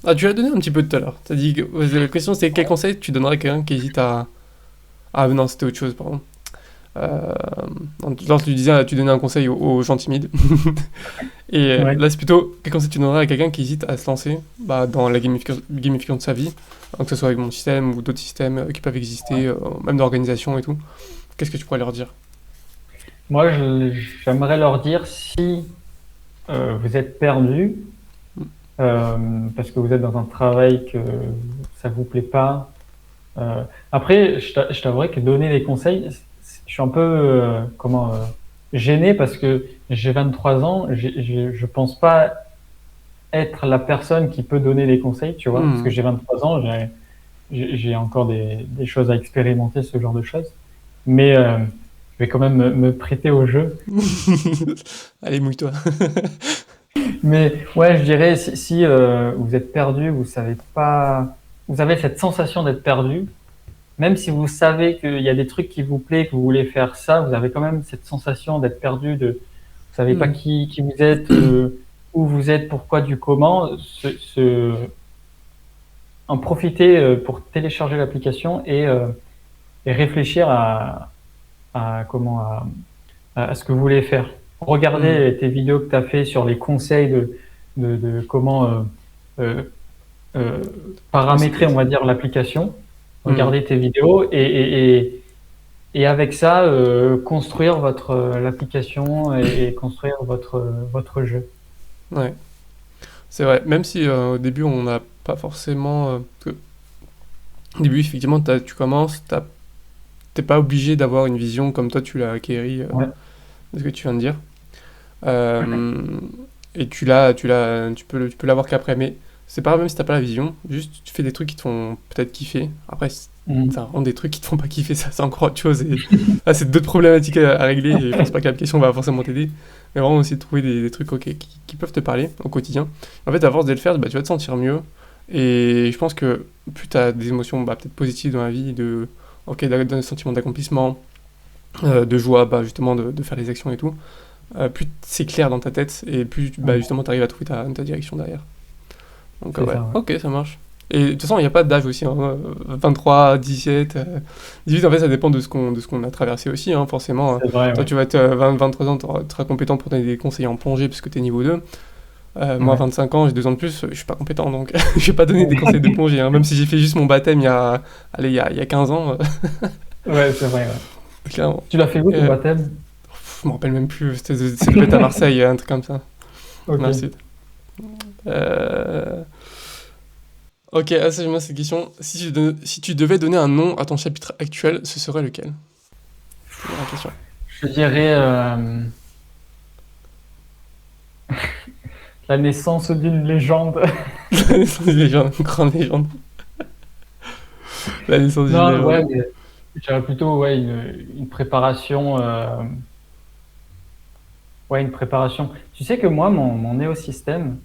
Ah, tu l'as donné un petit peu tout à l'heure. T'as dit que la question c'était quel conseil tu donnerais à quelqu'un qui hésite à. Ah, non, c'était autre chose, pardon. Euh, Lorsque tu disais, tu donnais un conseil aux gens timides. Et Ouais. là, c'est plutôt quel conseil tu donnerais à quelqu'un qui hésite à se lancer bah, dans la gamification de sa vie, que ce soit avec mon système ou d'autres systèmes qui peuvent exister, même d'organisation et tout. Qu'est-ce que tu pourrais leur dire? Moi, j'aimerais leur dire si vous êtes perdu parce que vous êtes dans un travail que ça vous plaît pas. Après, je t'avouerai que donner des conseils, je suis un peu gêné parce que j'ai 23 ans, je pense pas être la personne qui peut donner des conseils, tu vois, parce que Hmm. j'ai 23 ans, j'ai encore des choses à expérimenter, ce genre de choses. Mais je vais quand même me prêter au jeu. Allez, mouille-toi. Mais ouais, je dirais si vous êtes perdu, vous savez pas, vous avez cette sensation d'être perdu, même si vous savez qu'il y a des trucs qui vous plaisent, que vous voulez faire ça, vous avez quand même cette sensation d'être perdu, vous savez pas Hmm. qui vous êtes, où vous êtes, pourquoi, du comment. En profiter pour télécharger l'application et réfléchir à ce que vous voulez faire. Hmm. Regardez tes vidéos que tu as fait sur les conseils de comment euh, euh, Commencer paramétrer, on vite. va dire, l'application. Hmm. Regardez tes vidéos et avec ça, construire l'application et construire votre jeu. Ouais, c'est vrai. Même si au début on n'a pas forcément. Parce que au début, effectivement, tu commences, t'es pas obligé d'avoir une vision comme toi tu l'as acquérie Ouais, de ce que tu viens de dire. Euh, et tu peux l'avoir qu'après. Mais c'est pas grave, même si t'as pas la vision, juste tu fais des trucs qui te font peut-être kiffer. Après, mm, ça rend des trucs qui te font pas kiffer, ça c'est encore autre chose. Et là, c'est d'autres problématiques à régler. Et je pense pas que l'application va forcément t'aider. Mais vraiment essayer de trouver des trucs ok, qui peuvent te parler au quotidien. En fait, à force de le faire, bah, tu vas te sentir mieux. Et je pense que plus tu as des émotions bah, peut-être positives dans la vie, ok, d'un sentiment d'accomplissement, de joie, bah, justement de faire les actions et tout, plus c'est clair dans ta tête et plus bah, mm, justement tu arrives à trouver ta direction derrière. Donc c'est ouais, ça, ouais. ok, ça marche. Et de toute façon, il n'y a pas d'âge aussi, hein, 23, 17, 18, en fait, ça dépend de ce qu'on a traversé aussi, hein, forcément. C'est vrai, Toi, ouais. tu vas être 23 ans, tu seras compétent pour donner des conseils en plongée parce que tu es niveau 2. Moi, Ouais, 25 ans, j'ai 2 ans de plus, je suis pas compétent, donc je vais pas donner des conseils de plongée, hein, même si j'ai fait juste mon baptême il y a 15 ans, ouais, c'est vrai, ouais. clairement. Tu l'as fait où ton Euh, baptême? je me rappelle même plus, ça devait être à Marseille, un truc comme ça, Ok. dans le sud. Euh, Ok, ah, ça j'aime bien cette question. Si tu devais donner un nom à ton chapitre actuel, ce serait lequel? C'est bien la question. Je dirais la naissance d'une légende. La naissance d'une légende, une grande légende. La naissance d'une Non, légende. ouais, mais je dirais plutôt ouais, une préparation. Ouais, une préparation. Tu sais que moi, mon néosystème,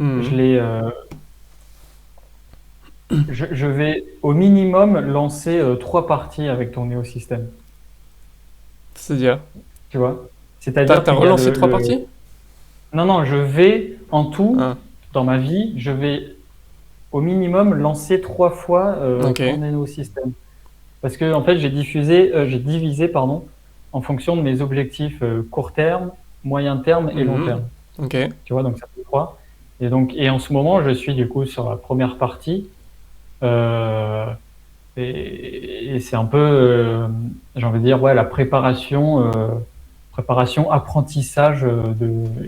je Mhm. l'ai je vais au minimum lancer 3 parties avec ton néosystème. C'est-à-dire, Tu vois? t'as C'est-à-dire t'as qu'il y a relancé trois parties? Non, non, je vais en tout, Ah, dans ma vie, je vais au minimum lancer 3 fois ton ok. néosystème. Parce que en fait, j'ai divisé, pardon, en fonction de mes objectifs court terme, moyen terme et long Mhm. terme. Ok. Tu vois, donc ça fait 3. Et en ce moment, je suis du coup sur la première partie. Euh, et c'est un peu, j'ai envie de dire, ouais, la préparation, apprentissage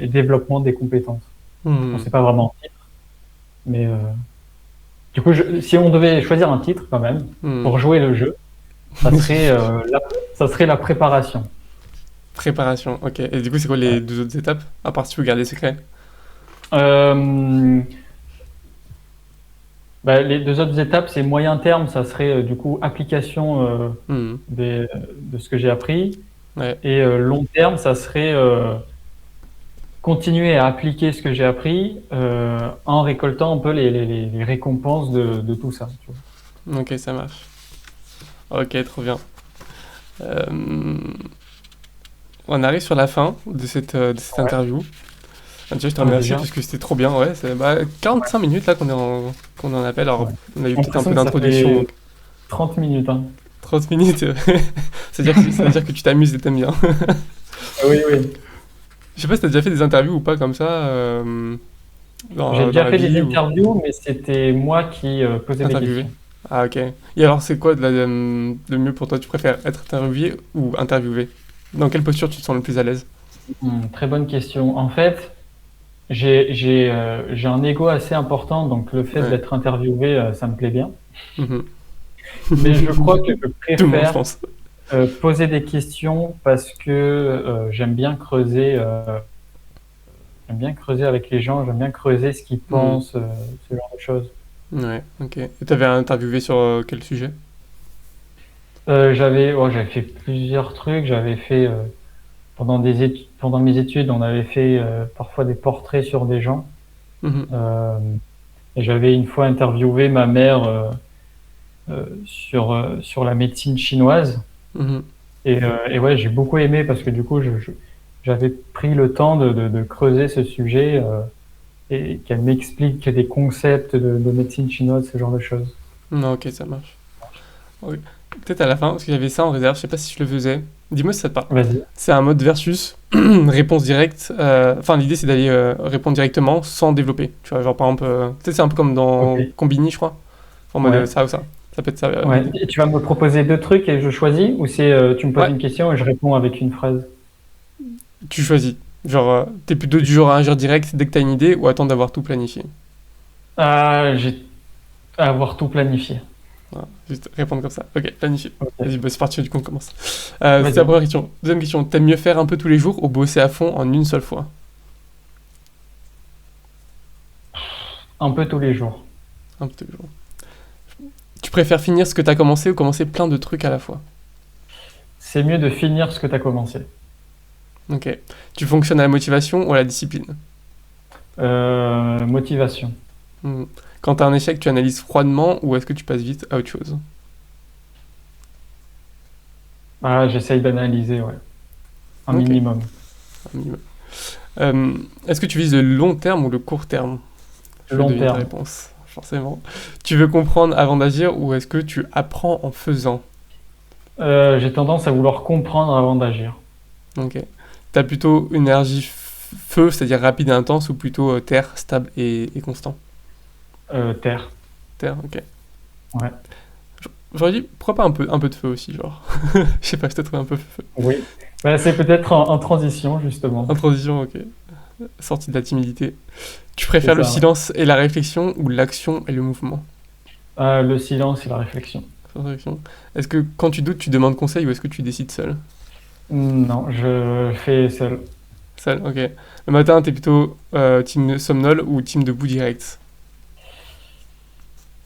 et développement des compétences. On Hmm. sait pas vraiment un titre, mais du coup, si on devait choisir un titre quand même Hmm. pour jouer le jeu, ça serait, ça serait la préparation. Préparation, ok. Et du coup, c'est quoi Ouais. les deux autres étapes? À part si tu veux garder secret. Euh, les 2 autres étapes, c'est moyen terme, ça serait du coup application Hmm. de ce que j'ai appris. Ouais. Et long terme, ça serait continuer à appliquer ce que j'ai appris en récoltant un peu les récompenses de tout ça. Tu Ok, ça marche. Ok, trop bien. Euh, On arrive sur la fin de cette vois. Ouais. interview. Ah, déjà, je te Ah, remercie déjà. parce que c'était trop bien. Ouais, c'est 45 minutes là qu'on est en appel. Alors, Ouais. on a J'ai eu peut-être un l'impression peu que ça d'introduction, fait donc 30 minutes. Hein. 30 minutes. Ça veut dire que tu t'amuses et t'aimes bien. Ah oui, oui. Je sais pas si t'as déjà fait des interviews ou pas comme ça J'ai dans déjà la fait des vie ou interviews, mais c'était moi qui posais des interviewé. questions. Ah, ok. Et alors, c'est quoi le mieux pour toi? Tu préfères être interviewé ou interviewé? Dans quelle posture tu te sens le plus à l'aise? Très bonne question. En fait, j'ai un ego assez important, donc le fait Ouais. d'être interviewé, ça me plaît bien. Mhm. Mais je crois que je Tout le monde, je préfère pense. poser des questions parce que j'aime bien creuser avec les gens, j'aime bien creuser ce qu'ils Hmm. pensent, ce genre de choses. Ouais, ok. Et t'avais interviewé sur quel sujet? J'avais fait plusieurs trucs. J'avais fait pendant mes études, on avait fait parfois des portraits sur des gens. Mhm. Euh, et j'avais une fois interviewé ma mère sur la médecine chinoise. Mhm. Et ouais, j'ai beaucoup aimé parce que du coup, j'avais pris le temps de creuser ce sujet et qu'elle m'explique des concepts de médecine chinoise, ce genre de choses. Non, ok, ça marche. Ok. Peut-être à la fin, parce qu'il y avait ça en réserve, je sais pas si je le faisais. Dis-moi si ça te parle. Vas-y. C'est un mode versus, réponse directe. Enfin, l'idée c'est d'aller répondre directement sans développer. Tu vois, genre par exemple, tu sais, c'est un peu comme Ok. dans Combini, je crois. En mode Ouais. ça ou ça. Ça peut être ça Ouais. l'idée. Et tu vas me proposer 2 trucs et je choisis, ou c'est tu me poses Ouais, une question et je réponds avec une phrase? tu choisis. Genre, t'es plutôt du genre à agir direct dès que t'as une idée ou attendre d'avoir tout planifié. Ah, j'ai à avoir tout planifié. Voilà, juste répondre comme ça. Ok, planifié. Ok. Vas-y, bah, c'est parti, du coup on commence. C'est la Vas-y. première question. Deuxième question, t'aimes mieux faire un peu tous les jours ou bosser à fond en une seule fois? Un peu tous les jours. Un peu tous les jours. Tu préfères finir ce que t'as commencé ou commencer plein de trucs à la fois? C'est mieux de finir ce que tu as commencé. Ok. Tu fonctionnes à la motivation ou à la discipline? Motivation. Hmm. Quand t'as un échec, tu analyses froidement ou est-ce que tu passes vite à autre chose? Ah, j'essaye d'analyser, ouais. Un Ok. minimum. Un minimum. Est-ce que tu vises le long terme ou le court terme? Je vais Long deviner ta terme. réponse, forcément. Tu veux comprendre avant d'agir ou est-ce que tu apprends en faisant? J'ai tendance à vouloir comprendre avant d'agir. Ok. T'as plutôt une énergie feu, c'est-à-dire rapide et intense, ou plutôt terre, stable et constant? Terre. Terre, ok. Ouais. J'aurais dit, pourquoi pas un peu de feu aussi, genre. Je sais pas, je te trouve un peu feu. Oui. Bah, c'est peut-être en transition, justement. En transition, ok. Sortie de la timidité. Tu C'est préfères le ça, ouais. silence et la réflexion ou l'action et le mouvement? Le silence et la réflexion. Sans réflexion. Est-ce que quand tu doutes, tu demandes conseil ou est-ce que tu décides seul? Non, je fais seul. Seul, ok. Le matin, t'es plutôt team somnol ou team debout direct?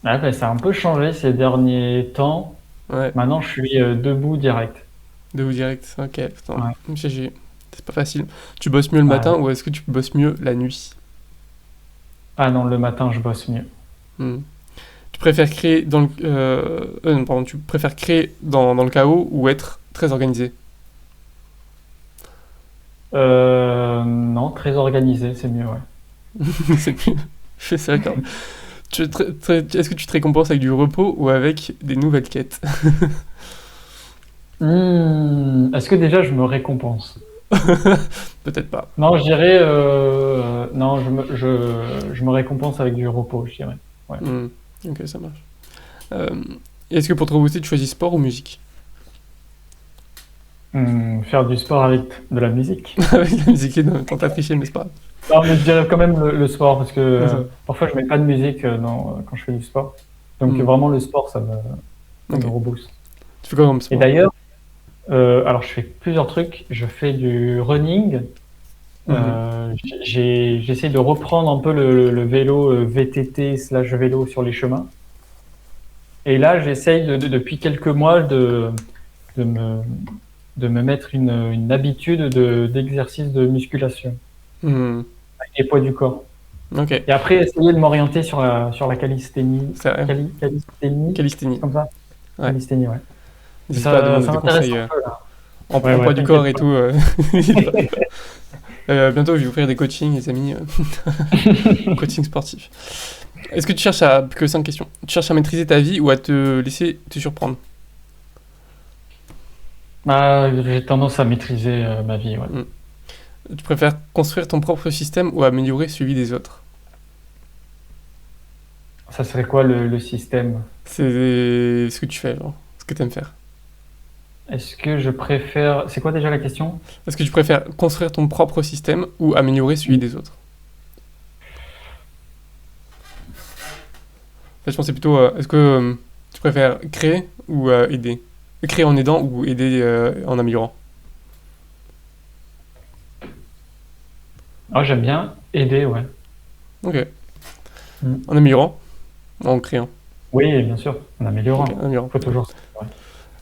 Ah, bah, ça a un peu changé ces derniers temps. Ouais, Maintenant, je suis debout direct. debout direct, ok. Putain, Ouais. GG. C'est pas facile. Tu bosses mieux le matin Ouais. ou est-ce que tu bosses mieux la nuit? Ah non, le matin, je bosse mieux. Hmm. préfères créer dans le, non, pardon, tu préfères créer dans le chaos ou être très organisé? Non, très organisé, c'est mieux, ouais. C'est plus... C'est d'accord. Est-ce que tu te récompenses avec du repos ou avec des nouvelles quêtes? Est-ce que déjà je me récompense? Peut-être pas. Non, je dirais, non, je me récompense avec du repos, je dirais. Ouais. Hmm. Ok, ça marche. Euh, Est-ce que pour te rebooster, tu choisis sport ou musique? Faire du sport avec de la musique. Avec la musique, non, t'as triché, mais c'est pas Non, mais je dirais quand même le sport, parce que grave. parfois je mets pas de musique quand je fais du sport. Donc Hmm. vraiment le sport, ça me Ok. rebooste. Tu fais quoi comme Et sport? d'ailleurs, alors je fais plusieurs trucs. Je fais du running. Mhm. J'essaie de reprendre un peu le vélo VTT slash vélo sur les chemins. Et là, j'essaye depuis quelques mois de me, de me mettre une habitude d'exercice de musculation Hmm. avec les poids du corps. Ok, Et après, essayer de m'orienter sur la calisthénie. c'est vrai. Calisthénie, Calisthénie. comme ça? Ouais. Calisthénie, ouais. N'hésite pas à Ça demander des m'intéresse conseils un peu, là. en Ouais, ouais, poids du corps t'inquiète et pas. tout. N'hésite pas. Bientôt, je vais ouvrir des coachings, les amis. Coaching sportif. Est-ce que tu cherches à... Que 5 questions. Tu cherches à maîtriser ta vie ou à te laisser te surprendre? Ah, j'ai tendance à maîtriser ma vie, ouais. Hmm. Tu préfères construire ton propre système ou améliorer celui des autres? Ça serait quoi le système? C'est ce que tu fais, genre. Ce que tu aimes faire. Est-ce que je préfère... C'est quoi déjà la question? Est-ce que tu préfères construire ton propre système ou améliorer celui des autres? En fait, je pense que c'est plutôt... est-ce que tu préfères créer ou aider? Créer en aidant ou aider en améliorant? Ah, j'aime bien aider, ouais. Ok. Mm. En améliorant? En créant? Oui, bien sûr, en Ok, en améliorant. améliorant. Faut Ok. toujours... ouais.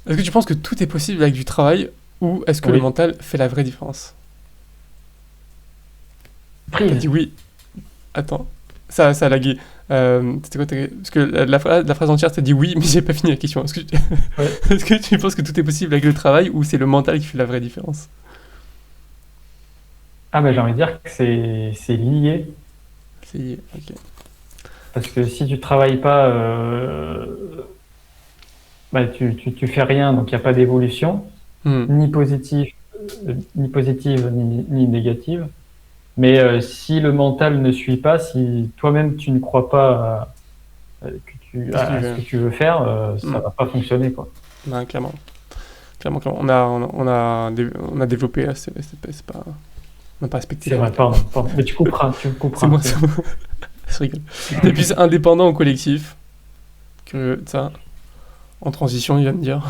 Est-ce que tu penses que tout est possible avec du travail ou est-ce que le Oui. mental fait la vraie différence? T'as Prise. dit oui. Attends. Ça a lagué. C'était quoi Parce que la phrase entière, t'as dit oui, mais j'ai pas fini la question. Ouais. Est-ce que tu penses que tout est possible avec le travail ou c'est le mental qui fait la vraie différence? Ah, ben j'ai envie de dire que c'est lié. C'est... Ok. Parce que si tu travailles pas, bah, tu fais rien, donc il n'y a pas d'évolution, Hmm. ni positive, ni négative. Mais si le mental ne suit pas, si toi-même tu ne crois pas Qu'est-ce que tu à ce veux? que tu veux faire, ça Hmm. va pas fonctionner, quoi. Ben, clairement. Clairement, clairement. On a développé là, c'est pas... On n'a pas respecté C'est les vrai, règles. pardon. Mais tu me C'est couperas. moi, c'est moi. Je rigole. T'es plus indépendant ou collectif? Curieux de ça. En transition, il vient de dire.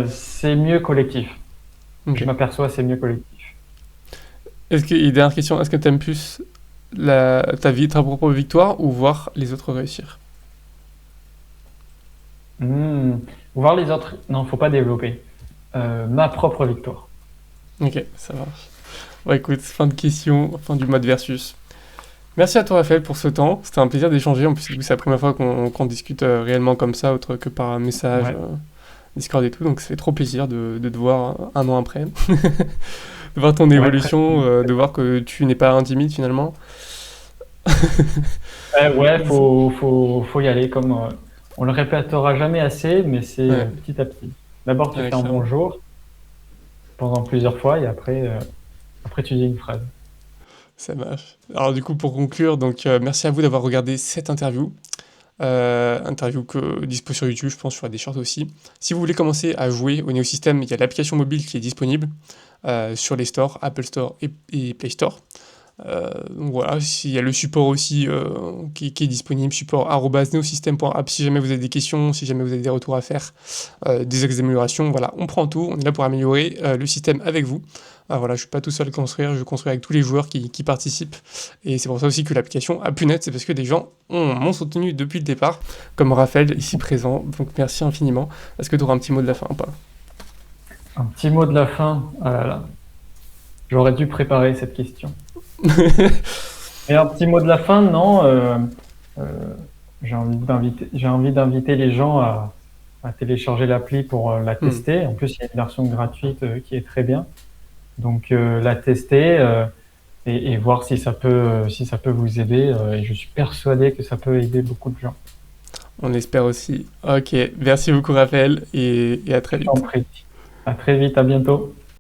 C'est mieux collectif. Je Ok. m'aperçois, c'est mieux collectif. Et dernière question, est-ce que t'aimes plus ta vie, ta propre victoire ou voir les autres réussir? Hmm. Voir les autres, non, faut pas développer. Ma propre victoire. Ok, ça marche. Bon, écoute, fin de question, fin du mode versus. Merci à toi, Raphaël, pour ce temps. C'était un plaisir d'échanger. En plus, du coup, c'est la première fois qu'on discute réellement comme ça, autre que par un message, Ouais. Discord et tout. Donc, ça fait trop plaisir de te voir un an après. De voir ton Ouais, presque. évolution, de voir que tu n'es pas intimide finalement. Ouais, faut y aller. Comme on le répétera jamais assez, mais c'est Ouais, petit à petit. D'abord, tu ouais, fais un clairement. bonjour pendant plusieurs fois, et après tu dis une phrase. Ça marche. Alors du coup, pour conclure, donc merci à vous d'avoir regardé cette interview. Interview que dispo sur YouTube, je pense, sur des shorts aussi. Si vous voulez commencer à jouer au Néosystème, il y a l'application mobile qui est disponible sur les stores, Apple Store et Play Store. Donc voilà, il y a le support aussi qui est disponible, support @neosystem.app si jamais vous avez des questions, si jamais vous avez des retours à faire, des améliorations, voilà, on prend tout, on est là pour améliorer le système avec vous. Voilà, je suis pas tout seul à construire, je construis avec tous les joueurs qui participent, et c'est pour ça aussi que l'application a pu naître, c'est parce que des gens m'ont soutenu depuis le départ, comme Raphaël ici présent, donc merci infiniment. Est-ce que tu auras un petit mot de la fin ou pas? Un petit mot de la fin. Ah là là, j'aurais dû préparer cette question. Et un petit mot de la fin, non. Euh, j'ai envie d'inviter les gens à télécharger l'appli pour la Hmm. tester. En plus, il y a une version gratuite qui est très bien. Donc, la tester et voir si ça peut vous aider. Et je suis persuadé que ça peut aider beaucoup de gens. On espère aussi. Ok, merci beaucoup Raphaël et à très Je t'en vite. prie. À très vite, à bientôt.